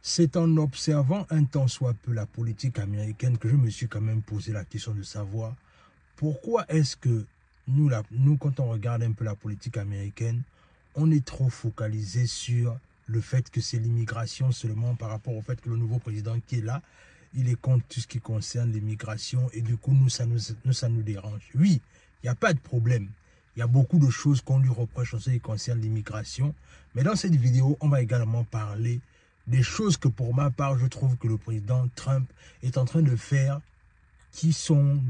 C'est en observant un tant soit peu la politique américaine que je me suis quand même posé la question de savoir pourquoi est-ce que nous, quand on regarde un peu la politique américaine, on est trop focalisé sur le fait que c'est l'immigration seulement par rapport au fait que le nouveau président qui est là, il est contre tout ce qui concerne l'immigration et du coup, ça nous dérange. Oui, il n'y a pas de problème. Il y a beaucoup de choses qu'on lui reproche en ce qui concerne l'immigration. Mais dans cette vidéo, on va également parler des choses que pour ma part, je trouve que le président Trump est en train de faire qui sont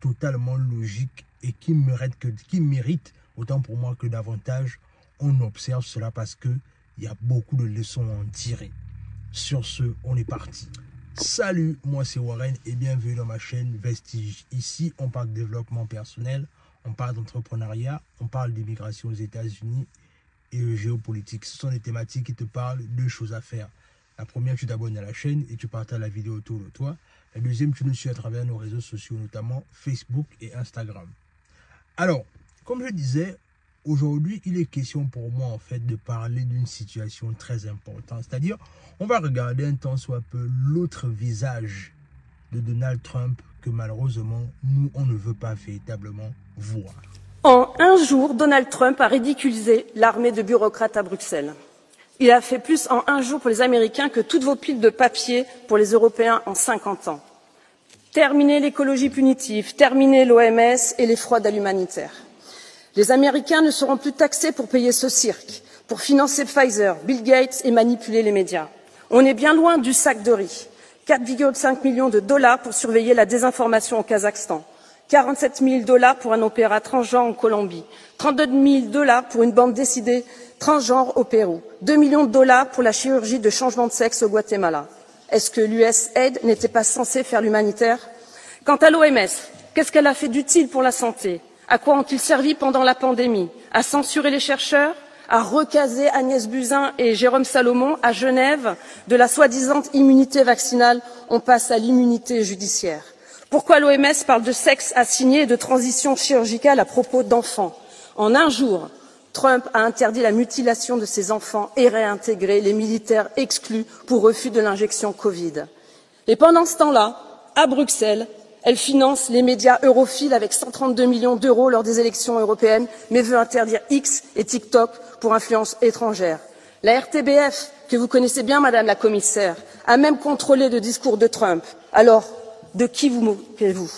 totalement logiques et qui méritent autant pour moi que davantage on observe cela parce qu'il y a beaucoup de leçons à en tirer. Sur ce, on est parti. Salut, moi c'est Warren et bienvenue dans ma chaîne Vestige. Ici, on parle de développement personnel, on parle d'entrepreneuriat, on parle d'immigration aux États-Unis et géopolitique. Ce sont des thématiques qui te parlent de deux choses à faire. La première, tu t'abonnes à la chaîne et tu partages la vidéo autour de toi. La deuxième, tu nous suis à travers nos réseaux sociaux, notamment Facebook et Instagram. Alors, comme je disais, aujourd'hui, il est question pour moi, en fait, de parler d'une situation très importante. C'est-à-dire, on va regarder un tant soit peu l'autre visage de Donald Trump que malheureusement, nous, on ne veut pas véritablement voir. En un jour, Donald Trump a ridiculisé l'armée de bureaucrates à Bruxelles. Il a fait plus en un jour pour les Américains que toutes vos piles de papier pour les Européens en 50 ans. Terminez l'écologie punitive, terminez l'OMS et les fraudes à l'humanitaire. Les Américains ne seront plus taxés pour payer ce cirque, pour financer Pfizer, Bill Gates et manipuler les médias. On est bien loin du sac de riz. 4,5 millions de dollars pour surveiller la désinformation au Kazakhstan. 47 000 $ pour un opéra transgenre en Colombie, 32 000 $ pour une bande dessinée transgenre au Pérou, 2 millions de dollars pour la chirurgie de changement de sexe au Guatemala. Est-ce que l'USAID n'était pas censé faire l'humanitaire? Quant à l'OMS, qu'est-ce qu'elle a fait d'utile pour la santé? À quoi ont-ils servi pendant la pandémie? À censurer les chercheurs? À recaser Agnès Buzyn et Jérôme Salomon à Genève? De la soi-disant immunité vaccinale, on passe à l'immunité judiciaire. Pourquoi l'OMS parle de sexe assigné et de transition chirurgicale à propos d'enfants? En un jour, Trump a interdit la mutilation de ses enfants et réintégré les militaires exclus pour refus de l'injection Covid. Et pendant ce temps-là, à Bruxelles, elle finance les médias europhiles avec 132 millions d'euros lors des élections européennes, mais veut interdire X et TikTok pour influence étrangère. La RTBF, que vous connaissez bien, Madame la Commissaire, a même contrôlé le discours de Trump. Alors, de qui vous moquez-vous?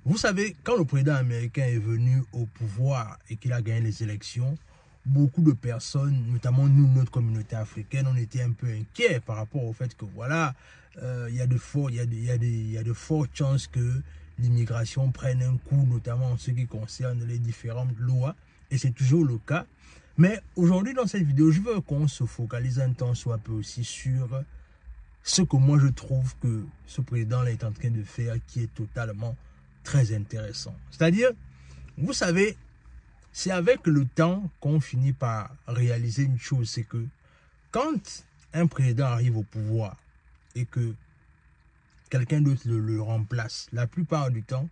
Vous savez, quand le président américain est venu au pouvoir et qu'il a gagné les élections, beaucoup de personnes, notamment nous, notre communauté africaine, on était un peu inquiets par rapport au fait que voilà, il y a de fortes chances que l'immigration prenne un coup, notamment en ce qui concerne les différentes lois, et c'est toujours le cas. Mais aujourd'hui, dans cette vidéo, je veux qu'on se focalise un temps soit peu aussi sur ce que moi je trouve que ce président-là est en train de faire, qui est totalement très intéressant. C'est-à-dire, vous savez, c'est avec le temps qu'on finit par réaliser une chose, c'est que quand un président arrive au pouvoir et que quelqu'un d'autre le remplace, la plupart du temps,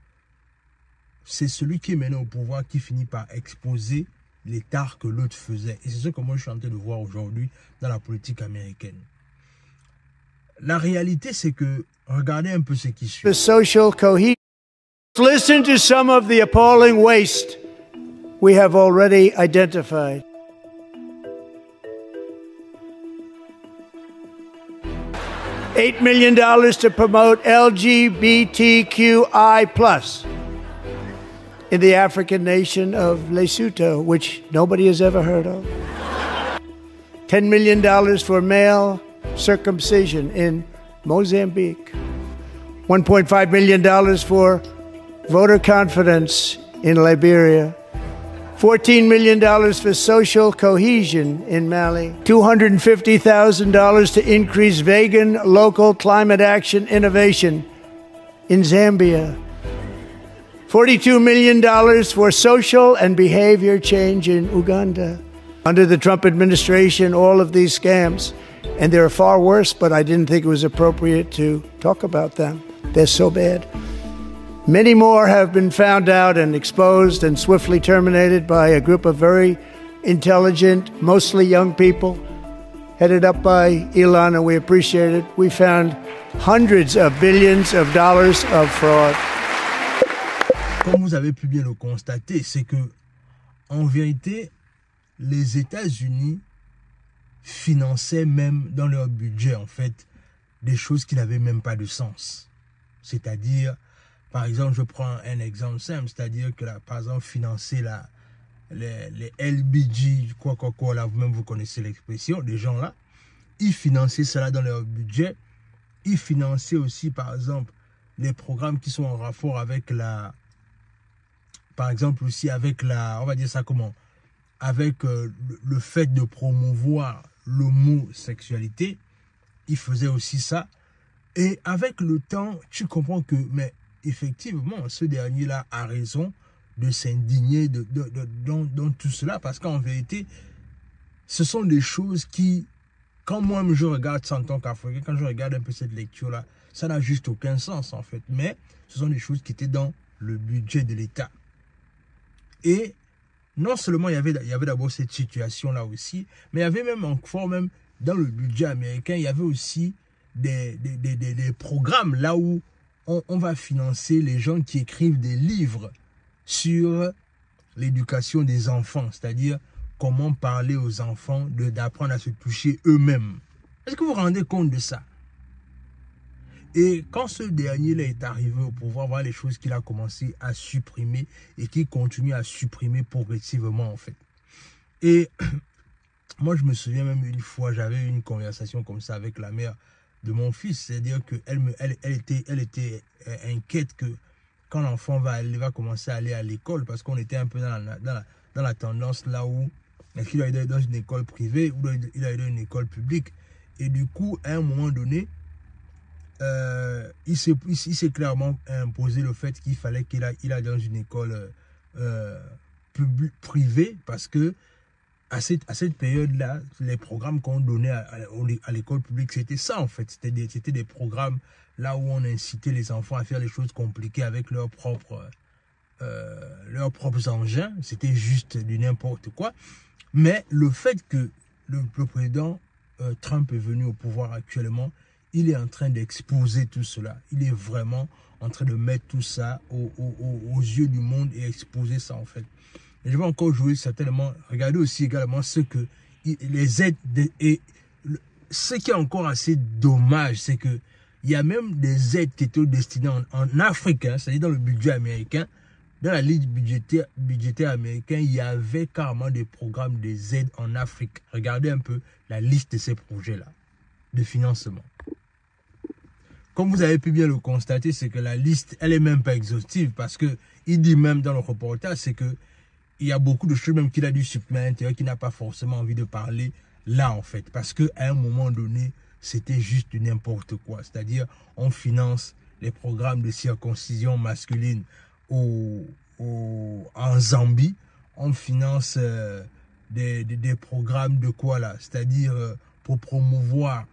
c'est celui qui est mené au pouvoir qui finit par exposer les tares que l'autre faisait. Et c'est ce que moi je suis en train de voir aujourd'hui dans la politique américaine. La réalité, c'est que, regardez un peu ce qui suit. The social cohesion. Listen to some of the appalling waste we have already identified. $8 million to promote LGBTQI+ in the African nation of Lesotho, which nobody has ever heard of. $10 million for male circumcision in Mozambique. $1.5 million for voter confidence in Liberia. $14 million for social cohesion in Mali. $250,000 to increase vegan local climate action innovation in Zambia. $42 million for social and behavior change in Uganda. Under the Trump administration, all of these scams, and they're far worse, but I didn't think it was appropriate to talk about them. They're so bad. Many more have been found out and exposed and swiftly terminated by a group of very intelligent, mostly young people headed up by Elon, and we appreciate it. We found hundreds of billions of dollars of fraud. Comme vous avez pu bien le constater, c'est que, en vérité, les États-Unis finançaient même dans leur budget, en fait, des choses qui n'avaient même pas de sens. C'est-à-dire, par exemple, je prends un exemple simple, c'est-à-dire que, là, par exemple, financer les LBG, quoi, là, vous-même, vous connaissez l'expression, des gens là, ils finançaient cela dans leur budget. Ils finançaient aussi, par exemple, les programmes qui sont en rapport avec par exemple aussi avec on va dire ça comment, avec le fait de promouvoir l'homosexualité. Ils faisaient aussi ça. Et avec le temps, tu comprends que, mais effectivement, ce dernier-là a raison de s'indigner dans tout cela, parce qu'en vérité, ce sont des choses qui, quand moi-même je regarde ça en tant qu'Africain, quand je regarde un peu cette lecture-là, ça n'a juste aucun sens en fait. Mais ce sont des choses qui étaient dans le budget de l'État. Et non seulement il y avait d'abord cette situation-là aussi, mais il y avait même encore, même dans le budget américain, il y avait aussi des programmes là où on va financer les gens qui écrivent des livres sur l'éducation des enfants, c'est-à-dire comment parler aux enfants, d'apprendre à se toucher eux-mêmes. Est-ce que vous vous rendez compte de ça? Et quand ce dernier-là est arrivé au pouvoir, voilà les choses qu'il a commencé à supprimer et qu'il continue à supprimer progressivement en fait. Et moi je me souviens même une fois, j'avais eu une conversation comme ça avec la mère de mon fils, c'est-à-dire qu'elle était inquiète que quand l'enfant va commencer à aller à l'école, parce qu'on était un peu dans la tendance là où est-ce qu'il doit aller dans une école privée ou il doit aller dans une école publique. Et du coup, à un moment donné, il s'est clairement imposé le fait qu'il fallait qu'il aille dans une école privée, parce que à cette période-là, les programmes qu'on donnait à l'école publique, c'était ça en fait. C'était des programmes là où on incitait les enfants à faire les choses compliquées avec leurs propres engins. C'était juste du n'importe quoi. Mais le fait que le président Trump est venu au pouvoir actuellement, il est en train d'exposer tout cela. Il est vraiment en train de mettre tout ça aux yeux du monde et exposer ça en fait. Et je vais encore jouer certainement, regarder aussi également ce que les aides, et ce qui est encore assez dommage, c'est que il y a même des aides qui étaient destinées en Afrique, hein, c'est-à-dire dans le budget américain, dans la ligne budgétaire américaine, il y avait carrément des programmes, des aides en Afrique. Regardez un peu la liste de ces projets-là, de financement. Comme vous avez pu bien le constater, c'est que la liste, elle est même pas exhaustive, parce que il dit même dans le reportage, c'est que il y a beaucoup de choses même qu'il a dû supprimer à l'intérieur, qu'il n'a pas forcément envie de parler là en fait, parce que à un moment donné, c'était juste n'importe quoi. C'est-à-dire, on finance les programmes de circoncision masculine en Zambie, on finance des programmes de quoi là, c'est-à-dire pour promouvoir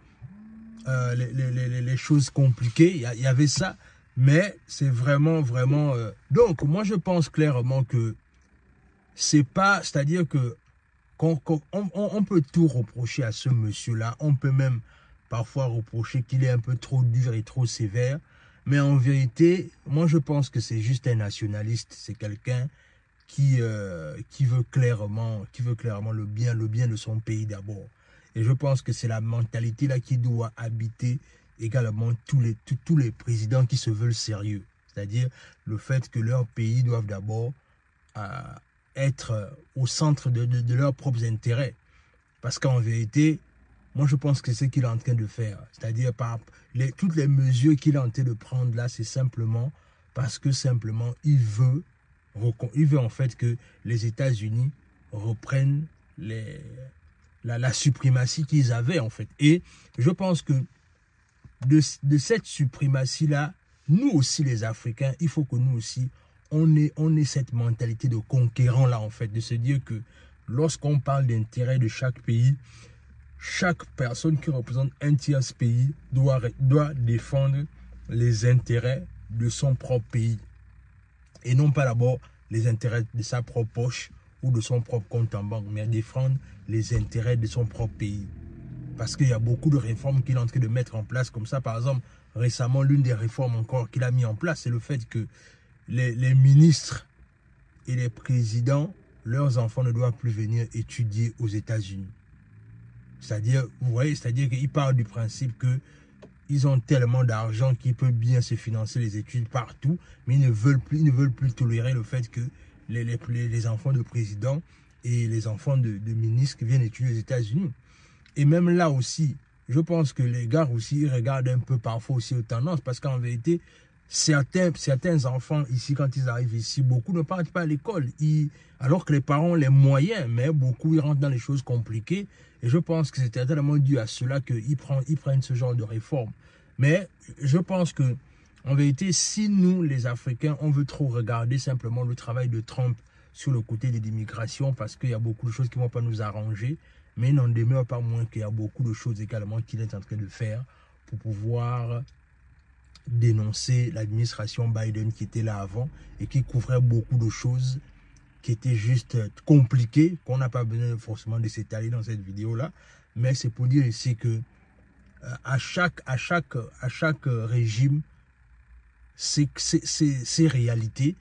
les choses compliquées. Il y avait ça, mais c'est vraiment donc moi je pense clairement que c'est pas, c'est-à-dire que on peut tout reprocher à ce monsieur-là, on peut même parfois reprocher qu'il est un peu trop dur et trop sévère, mais en vérité, moi je pense que c'est juste un nationaliste, c'est quelqu'un qui veut clairement le bien de son pays d'abord. Et je pense que c'est la mentalité là qui doit habiter également tous les présidents qui se veulent sérieux, c'est-à-dire le fait que leur pays doivent d'abord être au centre de leurs propres intérêts. Parce qu'en vérité, moi je pense que c'est ce qu'il est en train de faire. C'est-à-dire par toutes les mesures qu'il est en train de prendre là, c'est simplement parce que simplement il veut en fait que les États-Unis reprennent la suprématie qu'ils avaient en fait. Et je pense que de cette suprématie-là, nous aussi les Africains, il faut que nous aussi on ait cette mentalité de conquérant là en fait, de se dire que lorsqu'on parle d'intérêt de chaque pays, chaque personne qui représente un tiers pays doit défendre les intérêts de son propre pays et non pas d'abord les intérêts de sa propre poche ou de son propre compte en banque, mais défendre les intérêts de son propre pays. Parce qu'il y a beaucoup de réformes qu'il est en train de mettre en place. Comme ça, par exemple, récemment, l'une des réformes encore qu'il a mis en place, c'est le fait que les ministres et les présidents, leurs enfants ne doivent plus venir étudier aux États-Unis. C'est-à-dire, vous voyez, c'est-à-dire qu'ils partent du principe que ils ont tellement d'argent qu'ils peuvent bien se financer les études partout, mais ils ne veulent plus tolérer le fait que les enfants de présidents et les enfants de ministres viennent étudier aux États-Unis. Et même là aussi, je pense que les gars aussi ils regardent un peu parfois aussi aux tendances, parce qu'en vérité, certains enfants ici, quand ils arrivent ici, beaucoup ne partent pas à l'école, alors que les parents ont les moyens, mais beaucoup ils rentrent dans les choses compliquées. Et je pense que c'est tellement dû à cela qu'ils prennent ce genre de réforme. Mais je pense que, en vérité, si nous, les Africains, on veut trop regarder simplement le travail de Trump sur le côté de l'immigration, parce qu'il y a beaucoup de choses qui ne vont pas nous arranger, mais il n'en demeure pas moins qu'il y a beaucoup de choses également qu'il est en train de faire pour pouvoir dénoncer l'administration Biden qui était là avant et qui couvrait beaucoup de choses qui étaient juste compliquées, qu'on n'a pas besoin forcément de s'étaler dans cette vidéo-là. Mais c'est pour dire ici que à chaque régime, c'est réalité.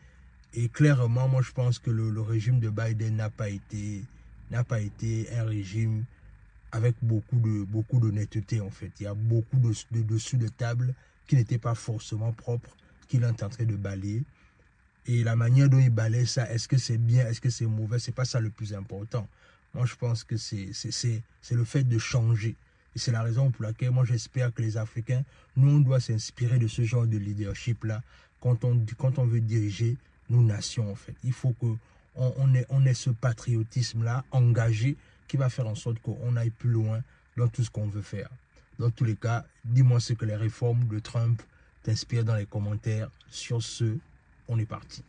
Et clairement, moi je pense que le régime de Biden n'a pas été un régime avec beaucoup d'honnêteté en fait. Il y a beaucoup de dessous de table qui n'étaient pas forcément propres, qu'il est en train de balayer. Et la manière dont il balaye ça, est-ce que c'est bien, est-ce que c'est mauvais, c'est pas ça le plus important. Moi je pense que c'est le fait de changer. Et c'est la raison pour laquelle moi j'espère que les Africains, nous on doit s'inspirer de ce genre de leadership là quand on veut diriger nos nations en fait. Il faut qu'on ait ce patriotisme là engagé qui va faire en sorte qu'on aille plus loin dans tout ce qu'on veut faire. Dans tous les cas, dis-moi ce que les réformes de Trump t'inspirent dans les commentaires. Sur ce, on est parti.